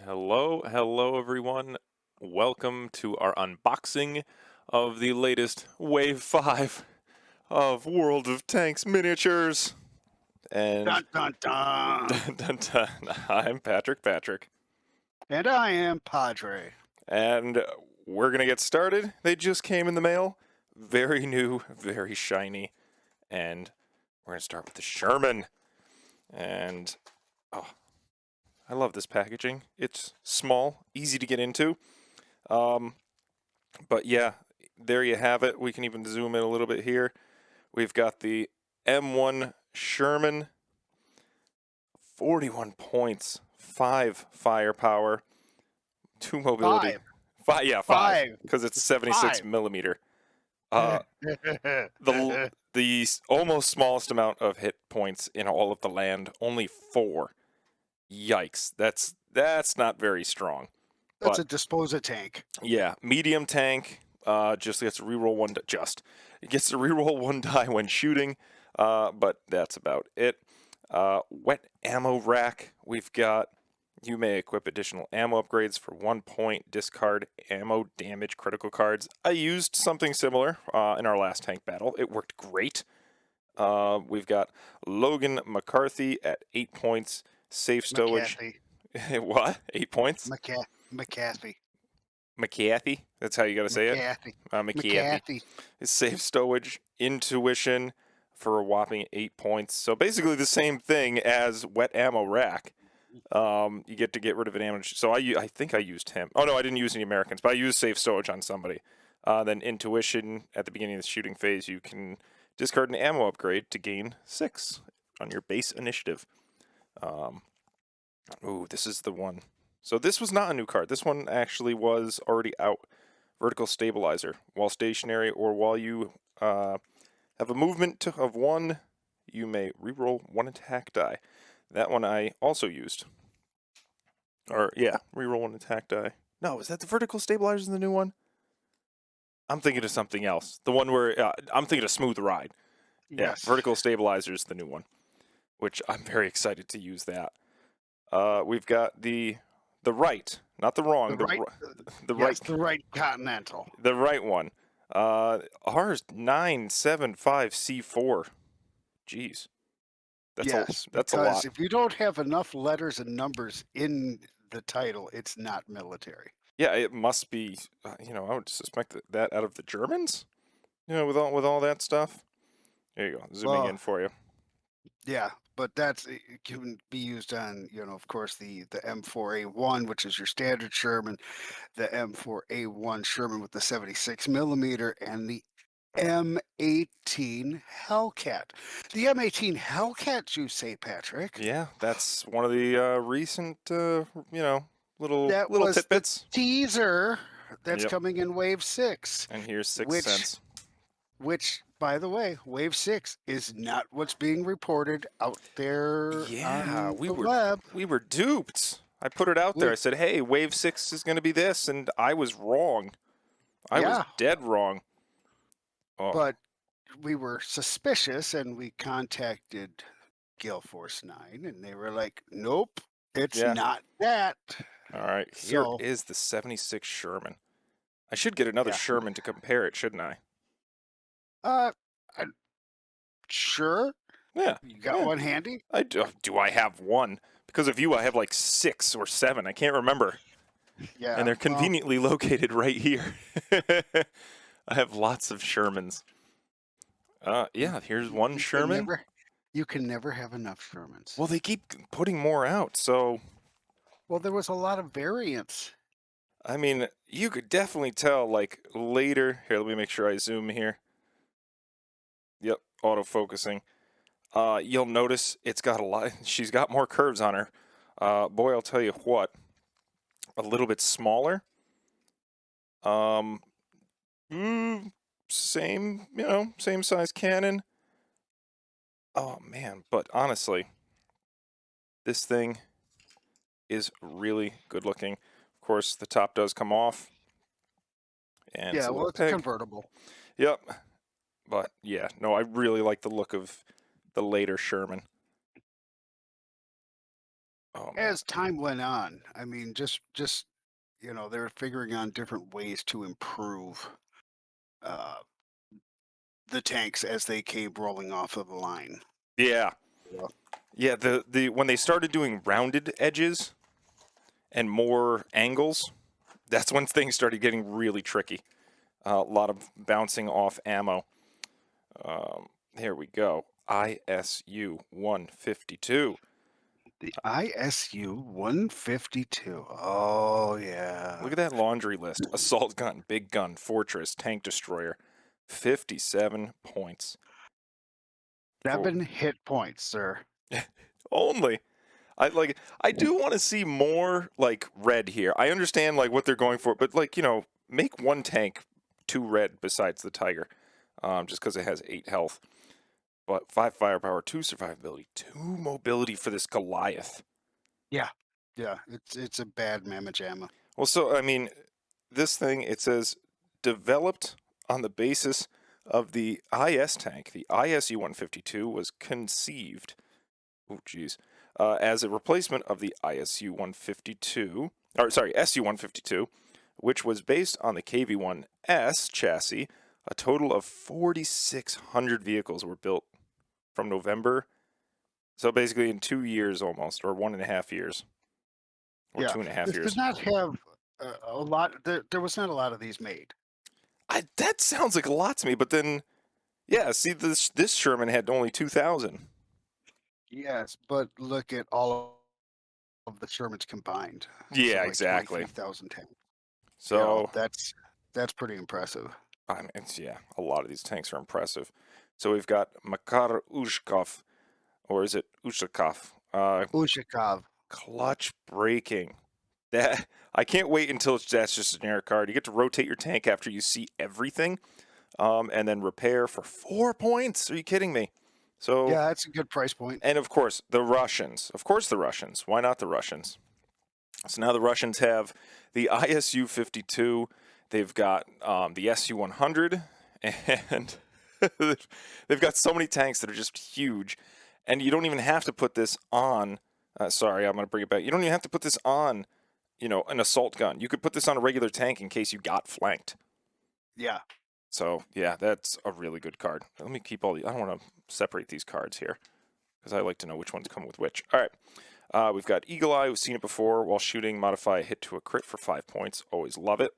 Hello everyone. Welcome to our unboxing of the latest Wave 5 of World of Tanks miniatures. And Dun dun dun. dun, dun, dun, I'm Patrick, And I am Padre. and we're gonna get started. They just came in the mail, very new, very shiny, and we're gonna start with the Sherman. And oh, I love this packaging. It's small, easy to get into. Um, But yeah, there you have it. We can even zoom in a little bit here. We've got the M1 Sherman, 41 points, 5 firepower, 2 mobility. Five. 5, yeah, 5, Five. because it's 76 Five. millimeter. Uh, the almost smallest amount of hit points in all of the land, only 4. Yikes, that's not very strong. That's But a disposa tank. yeah, medium tank. Just gets to reroll one. It gets to reroll one die when shooting. But that's about it. Wet ammo rack. We've got. You may equip additional ammo upgrades for 1 point. Discard ammo damage critical cards. I used something similar in our last tank battle. It worked great. We've got Logan McCarthy at 8 points. Safe stowage. McCarthy. What? 8 points? McCarthy. McCarthy. That's how you got to say it. McCarthy. McCarthy. McCarthy. Safe stowage, intuition for a whopping 8 points. So basically the same thing as wet ammo rack. You get to get rid of an ammo. So I think I used him. Oh no, I didn't use any Americans, but I used safe stowage on somebody. Then intuition at the beginning of the shooting phase, you can discard an ammo upgrade to gain 6 on your base initiative. Ooh, this is the one. So this was not a new card. This one actually was already out. Vertical stabilizer. While stationary or while you have a movement of 1, you may reroll 1 attack die. That one I also used. Or, yeah, reroll 1 attack die. No, is that the vertical stabilizer in the new one? I'm thinking of something else. The one where, I'm thinking of Smooth Ride. Yeah, Yes. vertical stabilizer is the new one, which I'm very excited to use that. We've got the right, not the wrong, The right. the Yes, right, the right Continental. the right one. R975C4. Jeez, Yes, that's a because lot. if you don't have enough letters and numbers in the title, it's not military. Yeah, it must be. I would suspect that out of the Germans. With all that stuff. There you go. Zooming in Well, for you. yeah, but it can be used on, of course, the M4A1, which is your standard Sherman, the M4A1 Sherman with the 76 millimeter, and the M18 Hellcat. The M18 Hellcat, you say, Patrick? Yeah, that's one of the recent, little That little was the tidbits. teaser that's Yep. coming in Wave 6, And here's six which cents. which by the way, Wave 6 is not what's being reported out there Yeah, on we the were web. we were duped. I put it out there. I We said, "Hey, Wave 6 is going to be this," and I was wrong. I was Yeah, dead wrong. Oh, but we were suspicious and we contacted Gale Force 9 and they were like, "Nope, it's yeah. not that." All right, here So, is the 76 Sherman. I should get another yeah. Sherman to compare it, shouldn't I? Uh, I Sure, Yeah, you got yeah. one handy? I do. I have one because of you. I have like 6 or 7. I can't remember, and Yeah, they're well, conveniently located right here. I have lots of Shermans. you Yeah. Here's you one you can Sherman. never have enough Shermans. Well, they keep putting more out, so Well, there was a lot of variants. I mean, you could definitely tell. Like later, here. Let me make sure I zoom here. Yep, auto focusing. You'll notice it's got a lot. She's got more curves on her. Boy, I'll tell you what. A little bit smaller. Um, same, same size cannon. Oh man, but honestly, this thing is really good looking. Of course, the top does come off, and it's Yeah, a well, little it's a peg. convertible. Yep, but yeah, no, I really like the look of the later Sherman. Oh man. as time went on, I mean, just they were figuring on different ways to improve uh, the tanks as they came rolling off of the line. Yeah. Yeah. Yeah, the when they started doing rounded edges and more angles, that's when things started getting really tricky. A lot of bouncing off ammo. Here we go. ISU 152. The ISU 152. Oh yeah. Look at that laundry list. Assault gun, big gun, fortress, tank destroyer. 57 points. For 7 hit points, sir. only. I do want to see more like red here. I understand like what they're going for, but like, make one tank two red besides the Tiger. Just because it has 8 health. But 5 firepower, 2 survivability, 2 mobility for this Goliath. Yeah. Yeah. It's a bad mamma jamma. Well, so I mean, this thing it says developed on the basis of the IS tank. The ISU 152 was conceived. Oh, geez. As a replacement of the ISU 152, or sorry, SU 152, which was based on the KV-1S chassis. A total of 4,600 vehicles were built from November. So basically, in 2 years almost, or 1.5 years, or Yeah. 2.5 This did years. not have a lot. There was not a lot of these made. That sounds like a lot to me, but then, yeah, see, this Sherman had only 2,000. Yes, but look at all of the Shermans combined. So Yeah, like exactly. 23,000 tanks. So, That's pretty impressive. I mean, yeah, a lot of these tanks are impressive. So we've got Makar Ushkov, or is it Ushakov? Ushakov. Clutch braking. That I can't wait until that's just a generic card. You get to rotate your tank after you see everything, and then repair for 4 points. Are you kidding me? So, Yeah, that's a good price point. and of course, the Russians. Of course, the Russians. Why not the Russians? So now the Russians have the ISU 52. They've got the SU 100, and they've got so many tanks that are just huge. And you don't even have to put this on. Sorry, I'm going to bring it back. You don't even have to put this on, an assault gun. You could put this on a regular tank in case you got flanked. Yeah. So, yeah, that's a really good card. Let me keep all the. I don't want to separate these cards here because I like to know which ones come with which. All right. We've got Eagle Eye. We've seen it before. While shooting, modify a hit to a crit for 5 points. Always love it.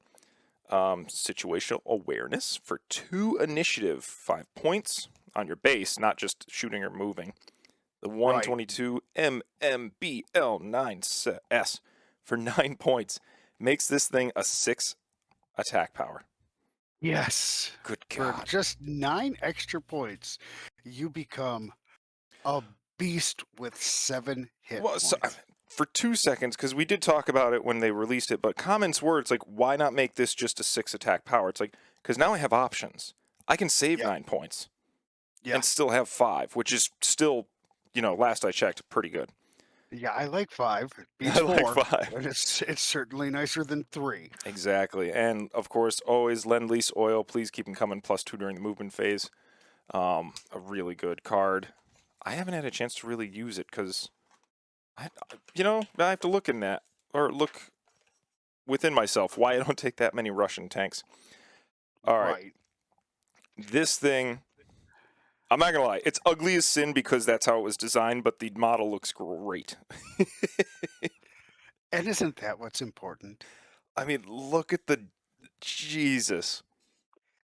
Situational awareness for 2 initiative, 5 points on your base, not just shooting or moving. The Right. 122 MMBL9S for 9 points makes this thing a 6 attack power. Yes. Good For God. just 9 extra points, you become a beast with 7 hit Well, so, points. for 2 seconds, because we did talk about it when they released it, but comments were, it's like, why not make this just a 6 attack power? It's like, because now I have options. I can save Yeah. 9 points Yeah. and still have 5, which is still, last I checked, pretty good. Yeah, I like 5. It beats I like 4, 5. but it's certainly nicer than 3. Exactly. And, of course, always Lend-Lease Oil. Please keep them coming, +2 during the movement phase. A really good card. I haven't had a chance to really use it because, I have to look in that, or look within myself why I don't take that many Russian tanks. All right. Right. This thing, I'm not going to lie, it's ugly as sin because that's how it was designed, but the model looks great. And isn't that what's important? I mean, look at the Jesus.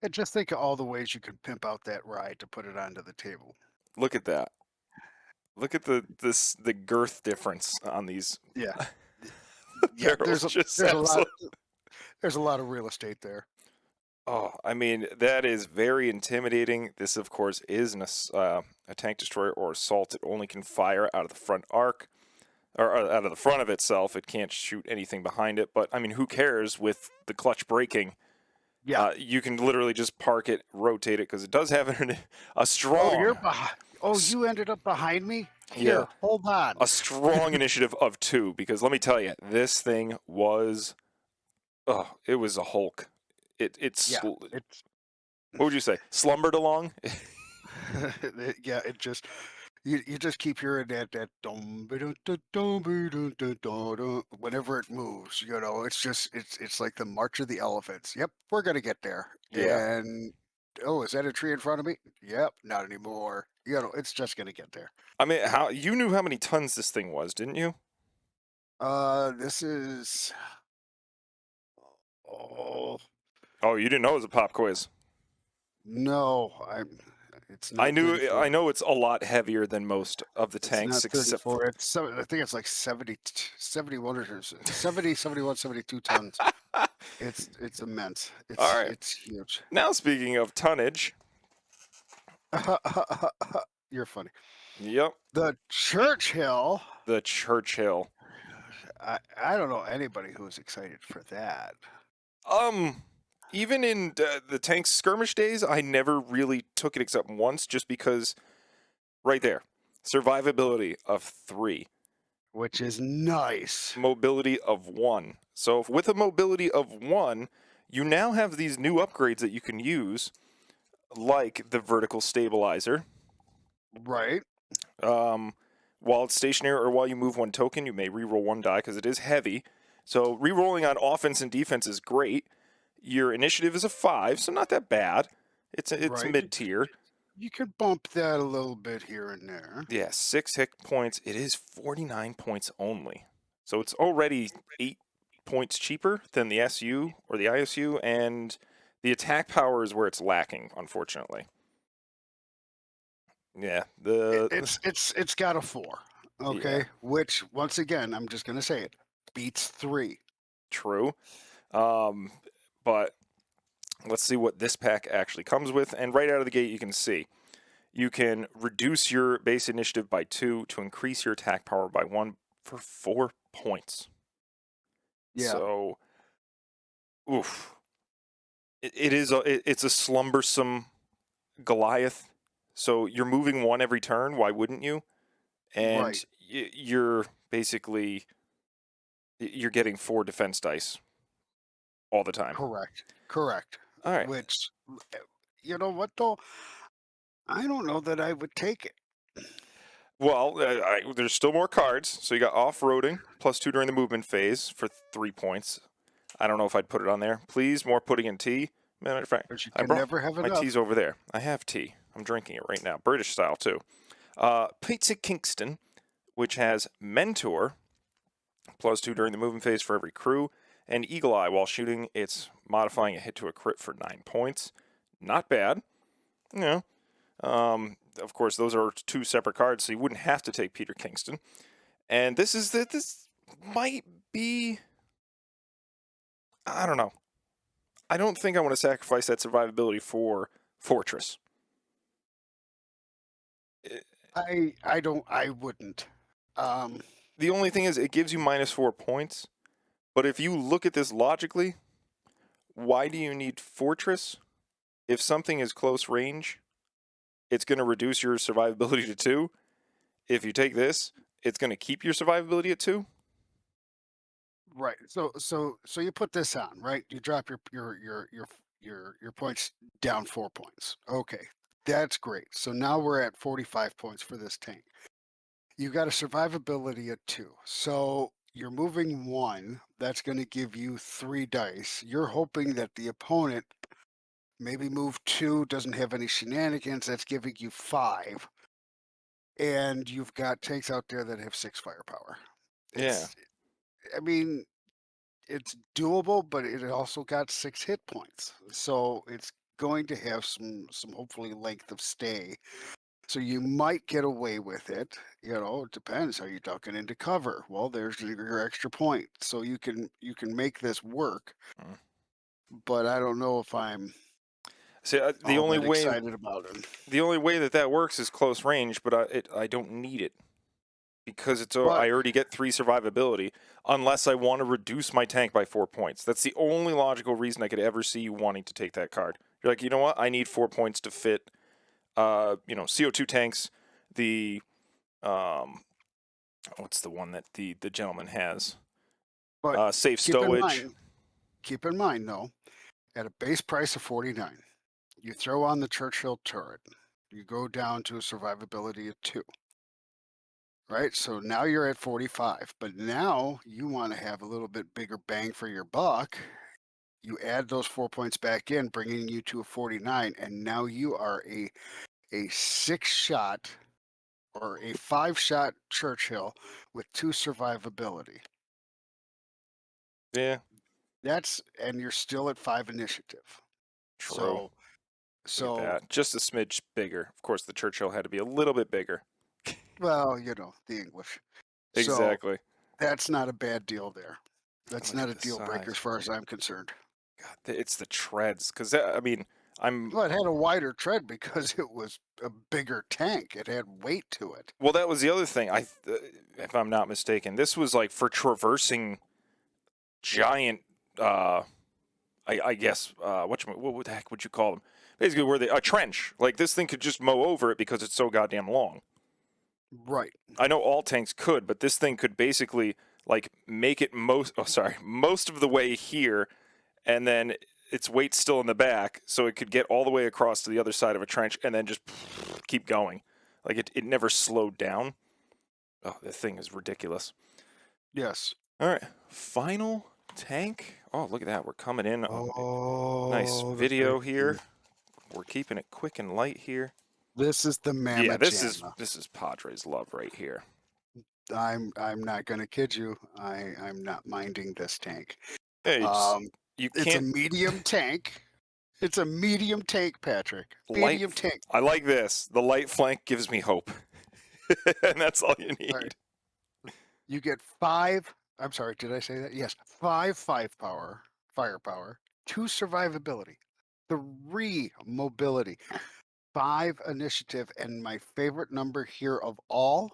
And just think of all the ways you could pimp out that ride to put it onto the table. Look at that. Look at the girth difference on these Yeah. Yeah, barrels. Just there's a lot absolutely. there's a lot of real estate there. Oh, I mean, that is very intimidating. This, of course, is a tank destroyer or assault. It only can fire out of the front arc, or out of the front of itself. It can't shoot anything behind it. But, I mean, who cares with the clutch braking? Yeah. You can literally just park it, rotate it, because it does have a Oh, you're strong, behind. Oh, you ended up behind me? yeah, Here, hold on. a strong initiative of 2. Because let me tell you, this thing was, it was a Hulk. Yeah, it's What would you say? Slumbered along? yeah, it just You just keep hearing that dum ba dum dum dum ba dum dum dum dum whenever it moves, it's just it's like the march of the elephants. Yep, we're gonna get there. Yeah. And oh, is that a tree in front of me? Yep, not anymore. It's just gonna get there. I mean, how you knew how many tons this thing was, didn't you? This is oh Oh, you didn't know it was a pop quiz. no, it's not 34. I know it's a lot heavier than most of the It's tanks, not except for 34. I think it's like 70, 71 or 70, 71, 72 tons. It's immense. all It's right. it's huge. Now, speaking of tonnage, You're funny. yep, The Churchill. the Churchill. I don't know anybody who's excited for that. Um, even in the tank skirmish days, I never really took it except once, just because right there, survivability of 3, Which is nice. mobility of 1. So with a mobility of 1, you now have these new upgrades that you can use, like the vertical stabilizer. Right. Um, while it's stationary or while you move 1 token, you may reroll 1 die because it is heavy. So rerolling on offense and defense is great. Your initiative is a 5, so not that bad. It's Right. mid tier. You could bump that a little bit here and there. Yeah, 6 hit points. It is 49 points only. So it's already 8 points cheaper than the SU or the ISU, and the attack power is where it's lacking, unfortunately. Yeah, It's got a 4. yeah, Okay. Which once again, I'm just gonna say it, beats 3. true. Um, but let's see what this pack actually comes with. And right out of the gate, you can see you can reduce your base initiative by 2 to increase your attack power by 1 for 4 points. Yeah. So, oof. It's a slumbersome Goliath. So you're moving 1 every turn. Why wouldn't you? Right. And you're basically you're getting 4 defense dice all the time. Correct. Correct. All right. Which you know what though? I don't know that I would take it. Well, there's still more cards. So you got off-roading +2 during the movement phase for 3 points. I don't know if I'd put it on there. Please, more putting in tea. Matter of fact, But you I can brought never have my tea's enough. over there. I have tea. I'm drinking it right now, British style too. Pizza Kingston, which has Mentor +2 during the movement phase for every crew, and Eagle Eye while shooting. It's modifying a hit to a crit for 9 points. Not bad. You know, of course, those are 2 separate cards, so you wouldn't have to take Peter Kingston. And this might be, I don't know. I don't think I want to sacrifice that survivability for Fortress. It- I wouldn't. Um the only thing is, it gives you -4 points. But if you look at this logically, why do you need Fortress? If something is close range, it's going to reduce your survivability to 2. If you take this, it's going to keep your survivability at 2. right. So you put this on, right? You drop your points down 4 points. Okay. That's great. So now we're at 45 points for this tank. You got a survivability at 2. So you're moving 1, that's going to give you 3 dice. You're hoping that the opponent maybe move 2 doesn't have any shenanigans, that's giving you 5. And you've got tanks out there that have 6 firepower. Yeah. It's I mean, it's doable, but it also got 6 hit points. So it's going to have some hopefully length of stay. So you might get away with it. It depends. Are you ducking into cover? Well, there's your extra point. So you can make this work, Mm. but I don't know if I'm See, all that excited about it. the only way that works is close range, but I don't need it because But I already get 3 survivability unless I want to reduce my tank by 4 points. That's the only logical reason I could ever see you wanting to take that card. You're like, you know what? I need 4 points to fit. CO2 tanks. The what's the one that the gentleman has? but Safe keep in stowage. mind, keep in mind though, at a base price of 49, you throw on the Churchill turret. You go down to a survivability of 2. right? So now you're at 45, but now you want to have a little bit bigger bang for your buck. You add those 4 points back in, bringing you to a 49, and now you are a 6 shot or a 5 shot Churchill with 2 survivability. Yeah, That's and you're still at 5 initiative. true. So Look at so that. Just a smidge bigger. Of course, the Churchill had to be a little bit bigger. well, the English. So Exactly. that's not a bad deal there. That's Look not at a the deal breaker size. as far as I'm concerned. God, it's the treads. Because, I mean, I'm. Well, it had a wider tread because it was a bigger tank. It had weight to it. Well, that was the other thing. If I'm not mistaken, this was like for traversing giant. I guess what the heck would you call them? Basically, where they a trench. Like this thing could just mow over it because it's so goddamn long. Right. I know all tanks could, but this thing could basically like make it most of the way here, and then its weight's still in the back, so it could get all the way across to the other side of a trench and then just keep going. Like it never slowed down. Oh, the thing is ridiculous. Yes. All right, final tank. Oh, look at that. We're coming in. Nice Oh, the big video one. here. We're keeping it quick and light here. This is the Yeah, Mamma Jamma. this is Padres love right here. I'm not gonna kid you. I'm not minding this tank. Hey, Um, you it's a can't medium tank. It's a medium tank, Patrick. light. Medium tank. I like this. The light flank gives me hope, and that's all you All right. need. You get 5. I'm sorry, did I say that? Yes. 5 firepower, 2 survivability, 3 mobility, 5 initiative, and my favorite number here of all,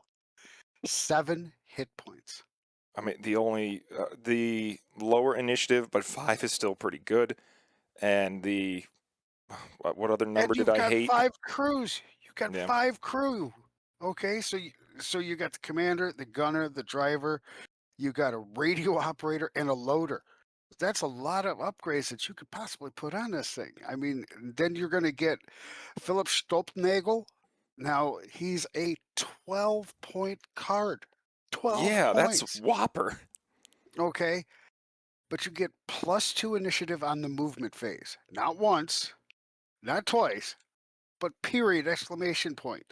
7 hit points. I mean, the lower initiative, but 5 is still pretty good. And the what other And number did you've I got hate? 5 crews. You got Yeah, 5 crew. Okay, so you got the commander, the gunner, the driver, you got a radio operator and a loader. That's a lot of upgrades that you could possibly put on this thing. I mean, then you're going to get Philip Stolpnagel. Now he's a 12-point card. 12 yeah, that's points. whopper. Okay. But you get +2 initiative on the movement phase. Not once, not twice, but period, exclamation point.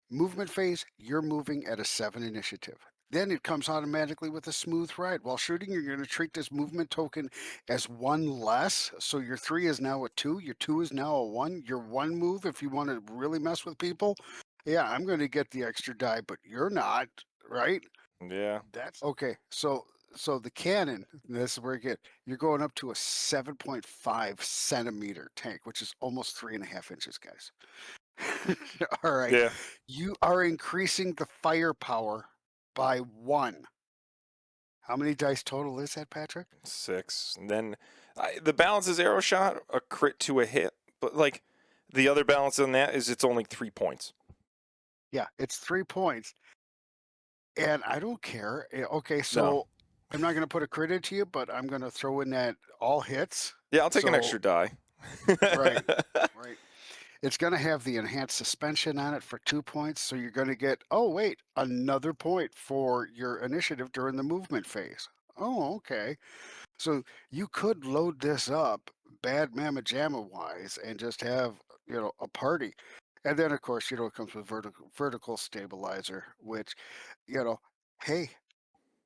Movement phase, you're moving at a 7 initiative. Then it comes automatically with a smooth ride. While shooting, you're going to treat this movement token as 1 less. So your 3 is now a 2. Your 2 is now a 1. Your 1 move, if you want to really mess with people, yeah, I'm going to get the extra die, but you're not, right? Yeah, That's okay. So the cannon, this is where you get you're going up to a 7.5 centimeter tank, which is almost 3.5 inches, guys. All right. yeah, You are increasing the firepower by 1. How many dice total is that, Patrick? 6. And then the balance is arrow shot, a crit to a hit, but like the other balance on that is it's only 3 points. Yeah, it's 3 points. And I don't care. Okay, No, so I'm not going to put a crit into you, but I'm going to throw in that all hits. yeah, I'll take an So, extra die. right, right. It's going to have the enhanced suspension on it for 2 points. So you're going to get, oh, wait, another point for your initiative during the movement phase. Oh, okay. So you could load this up bad mamma jamma wise and just have, a party. And then of course, it comes with vertical stabilizer, which, you know, hey,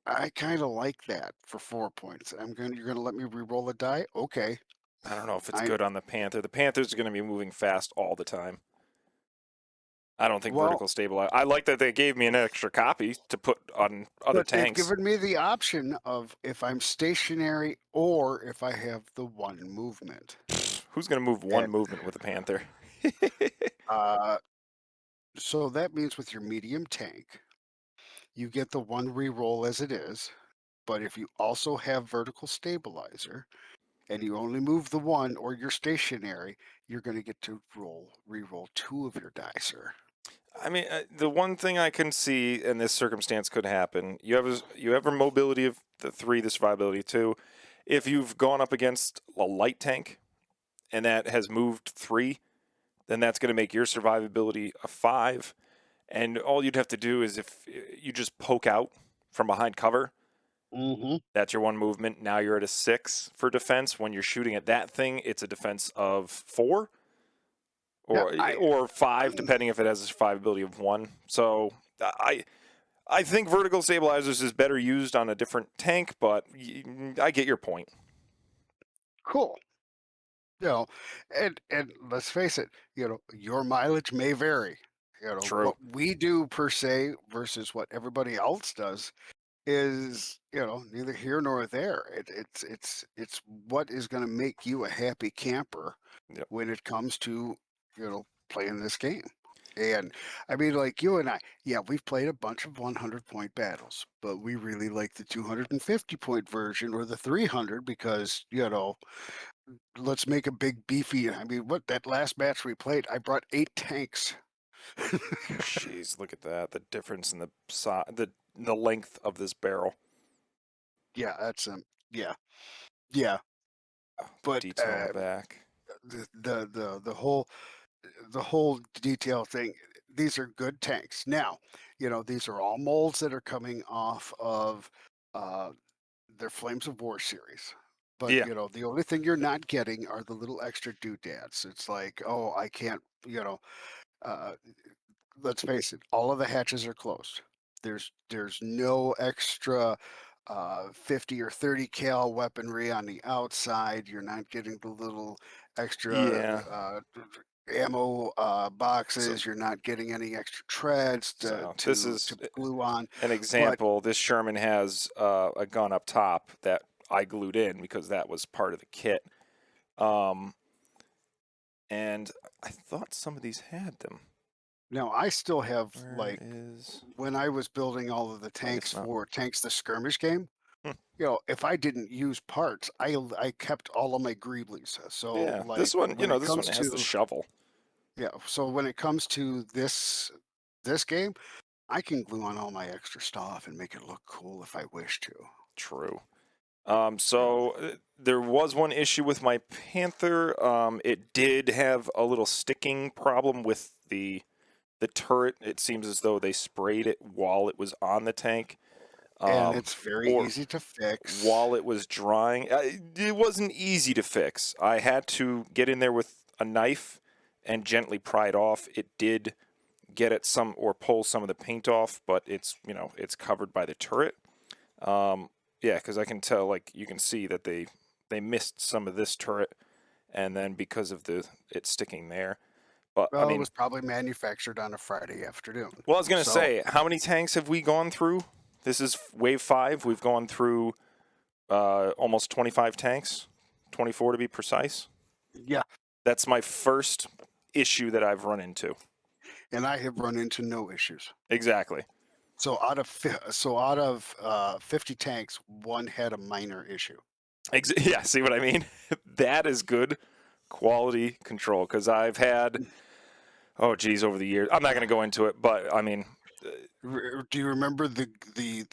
I kind of like that for 4 points. You're gonna let me re-roll a die? Okay. I don't know if it's I good on the Panther. The Panthers are going to be moving fast all the time. I don't think well, vertical stabilize. I like that they gave me an extra copy to put on other but they've tanks. given me the option of if I'm stationary or if I have the 1 movement. Who's going to move one And movement with a Panther? uh so that means with your medium tank, you get the 1 re-roll as it is. But if you also have vertical stabilizer and you only move the 1 or you're stationary, you're going to get to re-roll 2 of your die, sir. I mean, the one thing I can see in this circumstance could happen. You have a mobility of the 3, the survivability 2. If you've gone up against a light tank and that has moved 3, then that's going to make your survivability a 5. and all you'd have to do is if you just poke out from behind cover, Hmm. that's your one movement. Now you're at a 6 for defense. When you're shooting at that thing, it's a defense of 4 Yeah, or 5, depending if it has a survivability of 1. So I think vertical stabilizers is better used on a different tank, but I get your point. cool. You know, and let's face it, your mileage may vary. True. What we do per se versus what everybody else does is, neither here nor there. It's what is going to make you a happy camper Yep. when it comes to, playing this game. And I mean, like you and I, yeah, we've played a bunch of 100-point battles, but we really like the 250-point version or the 300 because, let's make a big beefy. I mean, what that last match we played, I brought 8 tanks. Jeez, look at that. The difference in the length of this barrel. Yeah, that's yeah, yeah. The But detail on the back. the whole detail thing, these are good tanks. Now, these are all molds that are coming off of uh, their Flames of War series. But Yeah. the only thing you're not getting are the little extra doodads. It's like, oh, I can't, uh, let's face it, all of the hatches are closed. There's no extra 50 or 30 cal weaponry on the outside. You're not getting the little extra Yeah. ammo So boxes. You're not getting any extra treads to so this to is to glue on. an But example. This Sherman has a gun up top that I glued in because that was part of the kit. Um, and I thought some of these had them. now I still have, Where like, is? when I was building all of the I guess tanks not. for Tanks the Skirmish game, Hmm. if I didn't use parts, I kept all of my greeblies. So, Yeah, like, when it this one comes has the to shovel. yeah, so when it comes to this game, I can glue on all my extra stuff and make it look cool if I wish to. True. You know. There was one issue with my Panther. It did have a little sticking problem with the turret. It seems as though they sprayed it while it was on the tank, And um, it's very or easy to fix. while it was drying. It wasn't easy to fix. I had to get in there with a knife and gently pry it off. It did get at some or pull some of the paint off, but it's covered by the turret. Um, yeah, because I can tell, like you can see that they missed some of this turret, and then because of the it sticking there. But I Well, it mean, was probably manufactured on a Friday afternoon. well, I was gonna So, say, how many tanks have we gone through? This is wave 5. We've gone through almost 25 tanks, 24 to be precise. yeah, That's my first issue that I've run into. and I have run into no issues. Exactly. So out of 50 tanks, one had a minor issue. Yeah. See what I mean? That is good quality control because I've had oh geez over the years. I'm not going to go into it, but I mean, Do you remember the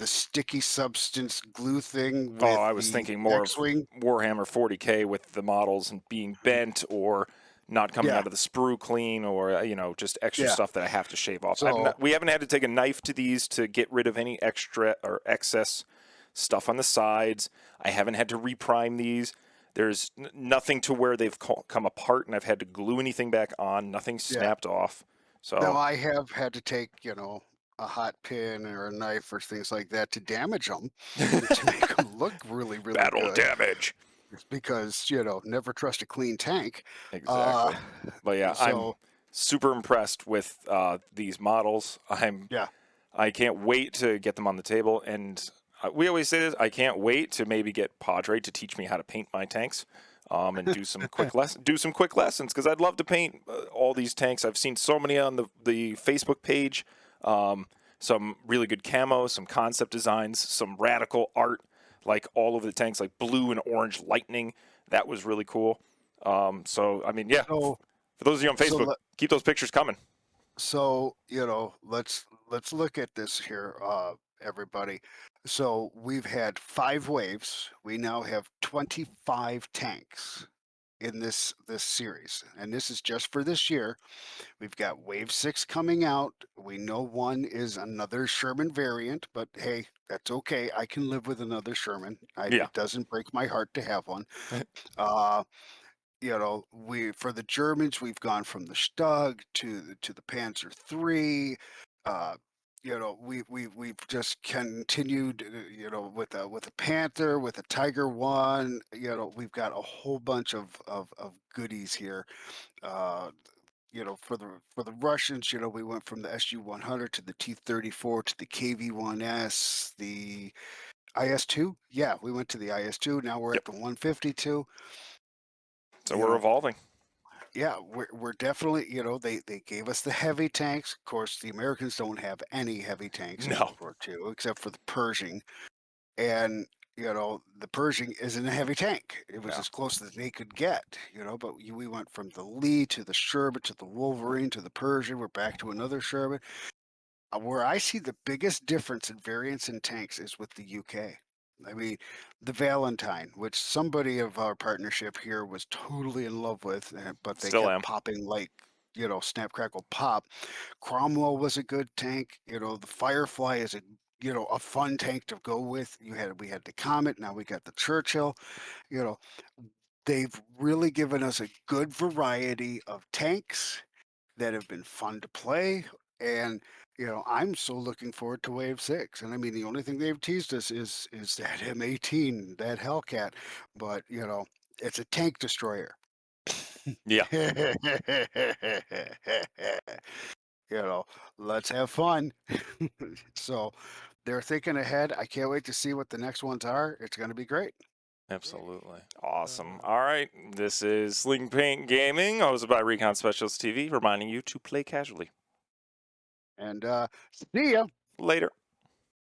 sticky substance glue thing oh, with I was the thinking more of X-wing? Warhammer 40K with the models and being bent or not coming Yeah, out of the sprue clean or just extra yeah. stuff that I have to shave off. So We haven't had to take a knife to these to get rid of any extra or excess stuff on the sides. I haven't had to reprime these. There's nothing to where they've come apart and I've had to glue anything back on. Nothing yeah. snapped off. Now So I have had to take, a hot pin or a knife or things like that to damage them to make them look really, really battle good. damage. It's because, never trust a clean tank. Uh, Exactly. But yeah, I'm so super impressed with these models. yeah, I can't wait to get them on the table. And we always say this: I can't wait to maybe get Padre to teach me how to paint my tanks, and do some quick lessons because I'd love to paint all these tanks. I've seen so many on the Facebook page. Some really good camos, some concept designs, some radical art, like all of the tanks, like blue and orange lightning. That was really cool. So I mean, yeah, so for those of you on so Facebook, keep those pictures coming. So, let's look at this here, everybody. So we've had 5 waves. We now have 25 tanks. in this series, and this is just for this year. We've got Wave 6 coming out. We know one is another Sherman variant, but hey, that's okay. I can live with another Sherman. Yeah. It doesn't break my heart to have one. Uh, we for the Germans, we've gone from the Stug to the Panzer III. Uh, we've just continued, with the Panther, with the Tiger One. We've got a whole bunch of goodies here. Uh, for the Russians, we went from the SU-100 to the T-34 to the KV-1S, the IS-2. Yeah, we went to the IS-2. Now we're Yep. at the 152. So You we're know, evolving. yeah, we're definitely, they gave us the heavy tanks. Of course, the Americans don't have any heavy tanks in No. World War II except for the Pershing. And, the Pershing isn't a heavy tank. It was No. as close as they could get, but we went from the Lee to the Sherman to the Wolverine to the Pershing. We're back to another Sherman. Where I see the biggest difference in variants in tanks is with the UK. I mean, the Valentine, which somebody of our partnership here was totally in love with, but they Still kept am. popping like, snap, crackle, pop. Cromwell was a good tank. The Firefly is a fun tank to go with. We had the Comet, now we got the Churchill. You know, they've really given us a good variety of tanks that have been fun to play. And I'm so looking forward to Wave 6. And I mean, the only thing they've teased us is that M18, that Hellcat. But it's a tank destroyer. Yeah. you know, let's have fun. So they're thinking ahead. I can't wait to see what the next ones are. It's going to be great. Absolutely. Awesome. All right. This is Sling Paint Gaming, hosted by Recon Specialist TV, reminding you to play casually. And see ya. Later.